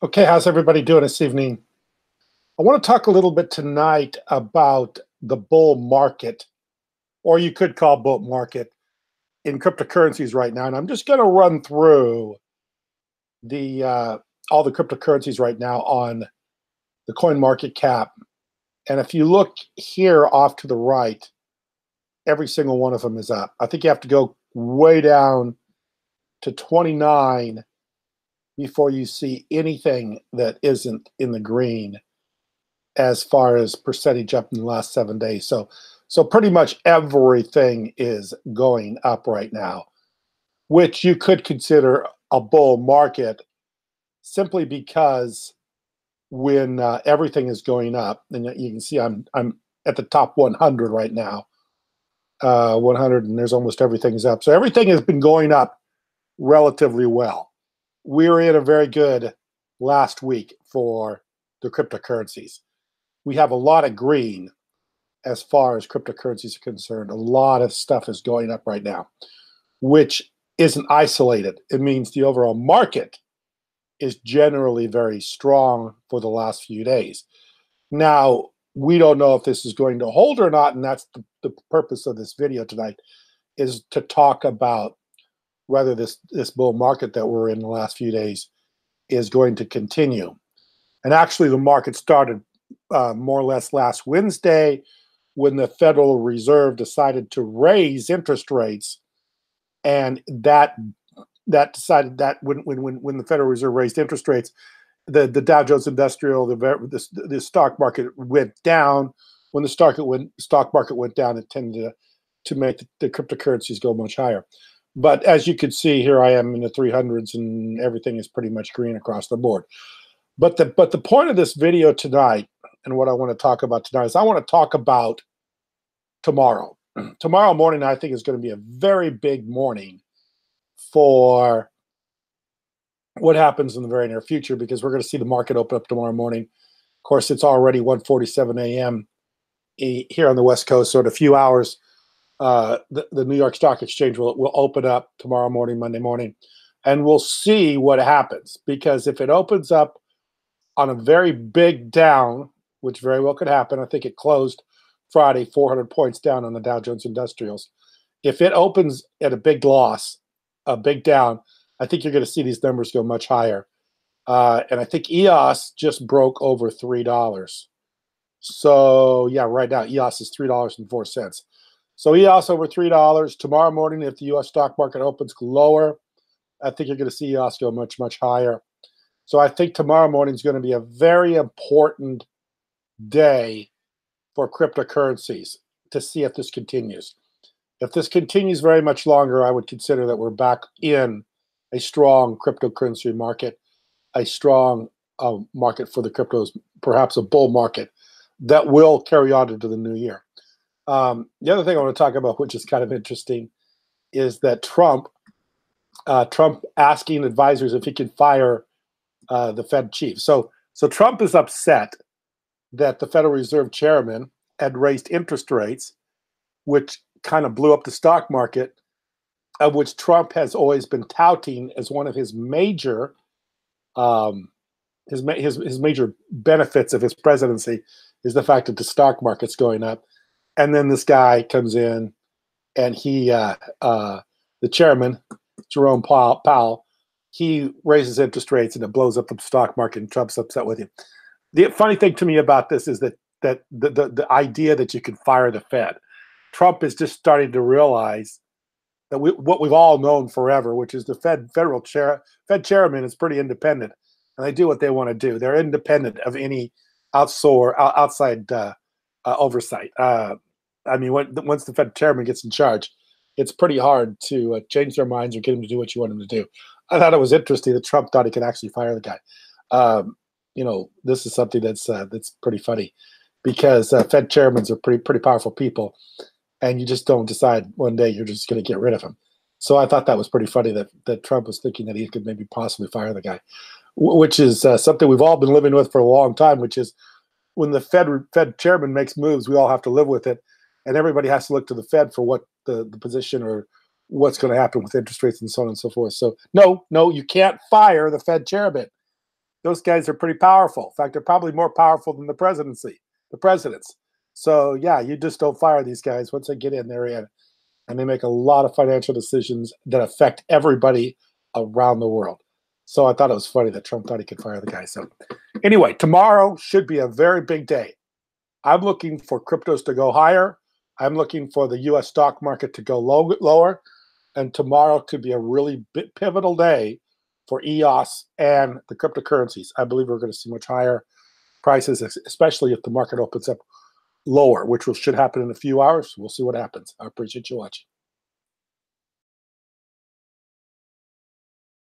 Okay, how's everybody doing this evening? I want to talk a little bit tonight about the bull market, or you could call bull market in cryptocurrencies right now. And I'm just going to run through the all the cryptocurrencies right now on the coin market cap. And if you look here off to the right, every single one of them is up. I think you have to go way down to 29 before you see anything that isn't in the green as far as percentage up in the last 7 days. So pretty much everything is going up right now, which you could consider a bull market simply because when everything is going up, and you can see I'm at the top 100 right now, 100, and there's almost everything's up. So everything has been going up relatively well. We were in a very good last week for the cryptocurrencies. We have a lot of green as far as cryptocurrencies are concerned. A lot of stuff is going up right now, which isn't isolated. It means the overall market is generally very strong for the last few days. Now, we don't know if this is going to hold or not, and that's the purpose of this video tonight, is to talk about whether this bull market that we're in the last few days is going to continue. And actually, the market started more or less last Wednesday when the Federal Reserve decided to raise interest rates, and that decided that when the Federal Reserve raised interest rates, the Dow Jones Industrial, the stock market went down. When the stock market went down, it tended to make the cryptocurrencies go much higher. But as you can see, here I am in the 300s, and everything is pretty much green across the board. But the point of this video tonight, and what I want to talk about tonight, is I want to talk about tomorrow. Tomorrow morning, I think, is going to be a very big morning for what happens in the very near future, because we're going to see the market open up tomorrow morning. Of course, it's already 1:47 a.m. here on the West Coast, so in a few hours, the New York Stock Exchange will open up tomorrow morning, Monday morning, and we'll see what happens. Because if it opens up on a very big down, which very well could happen, I think it closed Friday 400 points down on the Dow Jones Industrials. If it opens at a big loss, a big down, I think you're going to see these numbers go much higher. And I think EOS just broke over $3. So yeah, right now EOS is $3.04. So EOS over $3 tomorrow morning. If the U.S. stock market opens lower, I think you're going to see EOS go much, much higher. So I think tomorrow morning is going to be a very important day for cryptocurrencies to see if this continues. If this continues very much longer, I would consider that we're back in a strong cryptocurrency market, a strong market for the cryptos, perhaps a bull market that will carry on into the new year. The other thing I want to talk about, which is kind of interesting, is that Trump asking advisors if he can fire the Fed chief. So Trump is upset that the Federal Reserve chairman had raised interest rates, which kind of blew up the stock market, of which Trump has always been touting as one of his major his major benefits of his presidency is the fact that the stock market's going up. And then this guy comes in, and he, the chairman, Jerome Powell, he raises interest rates, and it blows up the stock market, and Trump's upset with him. The funny thing to me about this is that the idea that you can fire the Fed, Trump is just starting to realize that what we've all known forever, which is the Fed chairman is pretty independent, and they do what they want to do. They're independent of any outside oversight. I mean, once the Fed chairman gets in charge, it's pretty hard to change their minds or get them to do what you want them to do. I thought it was interesting that Trump thought he could actually fire the guy. This is something that's pretty funny, because Fed chairmen are pretty powerful people, and you just don't decide one day you're just going to get rid of him. So I thought that was pretty funny that Trump was thinking that he could maybe possibly fire the guy, which is something we've all been living with for a long time, which is when the Fed chairman makes moves, we all have to live with it, and everybody has to look to the Fed for what the position or what's going to happen with interest rates and so on and so forth. So no, you can't fire the Fed chairman. those guys are pretty powerful. In fact, they're probably more powerful than the presidents. So yeah, you just don't fire these guys. Once they get in, they're in. And they make a lot of financial decisions that affect everybody around the world. So I thought it was funny that Trump thought he could fire the guy. So anyway, tomorrow should be a very big day. I'm looking for cryptos to go higher. I'm looking for the U.S. stock market to go lower. And tomorrow could be a really pivotal day for EOS and the cryptocurrencies. I believe we're going to see much higher prices, especially if the market opens up lower, which should happen in a few hours. We'll see what happens. I appreciate you watching.